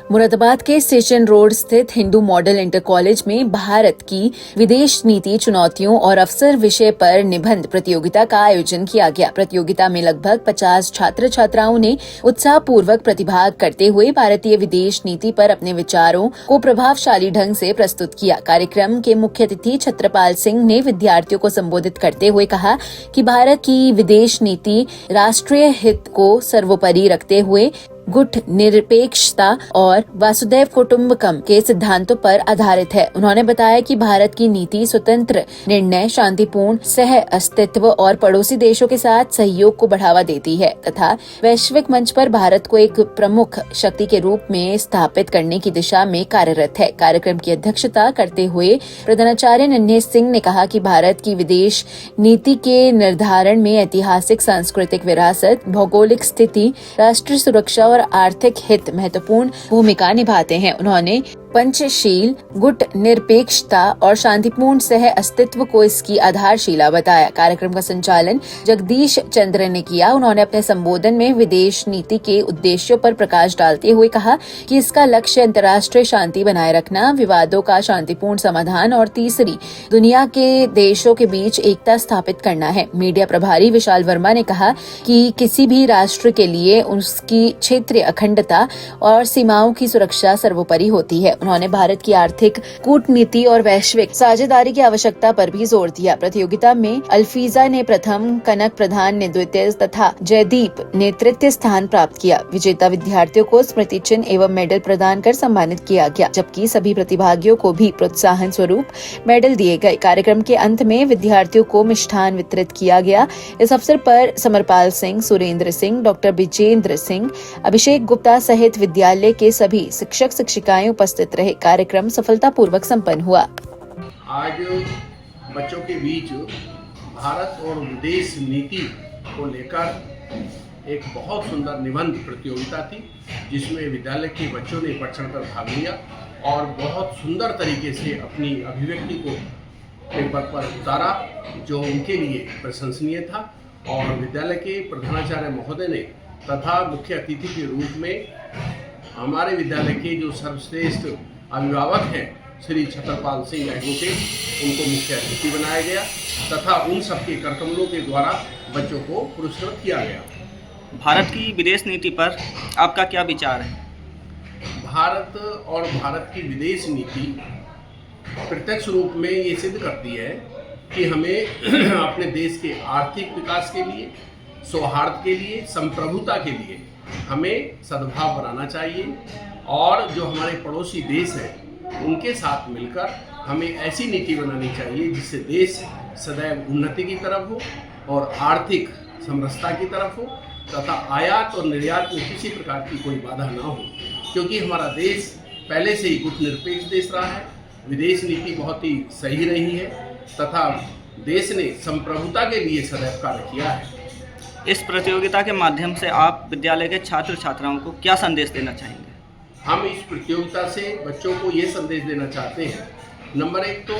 मुरादाबाद के station road स्थित Hindu model inter college में भारत की विदेश नीति चुनौतियों और अवसर विषय पर निबंध प्रतियोगिता का आयोजन किया गया। प्रतियोगिता में लगभग 50 छात्र छात्राओं ने उत्साहपूर्वक प्रतिभाग करते हुए भारतीय विदेश नीति पर अपने विचारों को प्रभावशाली ढंग से प्रस्तुत किया। कार्यक्रम के मुख्य अतिथि छत्रपाल सिंह ने विद्यार्थियों को संबोधित करते हुए कहा कि भारत की विदेश नीति राष्ट्रीय हित को सर्वोपरि रखते हुए गुट निरपेक्षता और वासुदैव कुटुंबकम के सिद्धांतों पर आधारित है। उन्होंने बताया कि भारत की नीति स्वतंत्र निर्णय, शांतिपूर्ण सह अस्तित्व और पड़ोसी देशों के साथ सहयोग को बढ़ावा देती है तथा वैश्विक मंच पर भारत को एक प्रमुख शक्ति के रूप में स्थापित करने की दिशा में कार्यरत है। कार्यक्रम की अध्यक्षता करते हुए प्रधानाचार्य नन्हे सिंह ने कहा कि भारत की विदेश नीति के निर्धारण में ऐतिहासिक, सांस्कृतिक विरासत, भौगोलिक स्थिति, राष्ट्रीय सुरक्षा और आर्थिक हित महत्वपूर्ण भूमिका निभाते हैं। उन्होंने पंचशील, गुट निरपेक्षता और शांतिपूर्ण सह अस्तित्व को इसकी आधारशिला बताया। कार्यक्रम का संचालन जगदीश चंद्र ने किया। उन्होंने अपने संबोधन में विदेश नीति के उद्देश्यों पर प्रकाश डालते हुए कहा कि इसका लक्ष्य अंतर्राष्ट्रीय शांति बनाए रखना, विवादों का शांतिपूर्ण समाधान और तीसरी दुनिया के देशों के बीच एकता स्थापित करना है। मीडिया प्रभारी विशाल वर्मा ने कहा कि किसी भी राष्ट्र के लिए उसकी क्षेत्रीय अखंडता और सीमाओं की सुरक्षा सर्वोपरि होती है। उन्होंने भारत की आर्थिक, कूटनीति और वैश्विक साझेदारी की आवश्यकता पर भी जोर दिया। प्रतियोगिता में अल्फीजा ने प्रथम, कनक प्रधान ने द्वितीय तथा जयदीप ने तृतीय स्थान प्राप्त किया। विजेता विद्यार्थियों को स्मृति चिन्ह एवं मेडल प्रदान कर सम्मानित किया गया, जबकि सभी प्रतिभागियों को भी प्रोत्साहन स्वरूप मेडल दिए गए। कार्यक्रम के अंत में विद्यार्थियों को मिष्ठान वितरित किया गया। इस अवसर पर समरपाल सिंह, सुरेंद्र सिंह, डॉक्टर विजेंद्र सिंह, अभिषेक गुप्ता सहित विद्यालय के सभी शिक्षक शिक्षिकाएं उपस्थित रहे। कार्यक्रम सफलतापूर्वक संपन्न हुआ। आज बच्चों के बीच भारत और विदेश नीति को लेकर एक बहुत सुंदर निबंध प्रतियोगिता थी, जिसमें विद्यालय के बच्चों ने बढ़ चढ़कर भाग लिया और बहुत सुंदर तरीके से अपनी अभिव्यक्ति को पेपर पर उतारा, जो उनके लिए प्रशंसनीय था। और विद्यालय के प्रधानाचार्य महोदय ने तथा मुख्य अतिथि के रूप में हमारे विद्यालय के जो सर्वश्रेष्ठ अभिभावक हैं श्री छत्रपाल सिंह एडवोकेट, उनको मुख्य अतिथि बनाया गया तथा उन सबके करकमलों के द्वारा बच्चों को पुरस्कृत किया गया। भारत की विदेश नीति पर आपका क्या विचार है? भारत और भारत की विदेश नीति प्रत्यक्ष रूप में ये सिद्ध करती है कि हमें अपने देश के आर्थिक विकास के लिए, सौहार्द के लिए, संप्रभुता के लिए हमें सद्भाव बनाना चाहिए और जो हमारे पड़ोसी देश हैं उनके साथ मिलकर हमें ऐसी नीति बनानी चाहिए जिससे देश सदैव उन्नति की तरफ हो और आर्थिक समरसता की तरफ हो तथा आयात और निर्यात में किसी प्रकार की कोई बाधा ना हो, क्योंकि हमारा देश पहले से ही गुट निरपेक्ष देश रहा है। विदेश नीति बहुत ही सही रही है तथा देश ने संप्रभुता के लिए सदैव कार्य किया है। इस प्रतियोगिता के माध्यम से आप विद्यालय के छात्र छात्राओं को क्या संदेश देना चाहेंगे? हम इस प्रतियोगिता से बच्चों को ये संदेश देना चाहते हैं, नंबर एक तो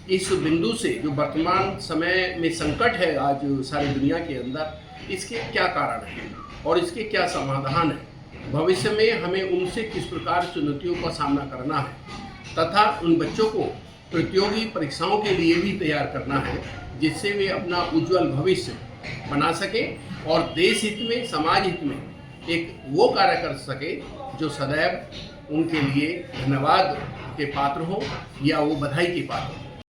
इस बिंदु से जो वर्तमान समय में संकट है आज सारी दुनिया के अंदर, इसके क्या कारण हैं और इसके क्या समाधान है, भविष्य में हमें उनसे किस प्रकार चुनौतियों का सामना करना है तथा उन बच्चों को प्रतियोगी परीक्षाओं के लिए भी तैयार करना है, जिससे वे अपना उज्जवल भविष्य बना सके और देश हित में, समाज हित में एक वो कार्य कर सके जो सदैव उनके लिए धन्यवाद के पात्र हो या वो बधाई के पात्र हो।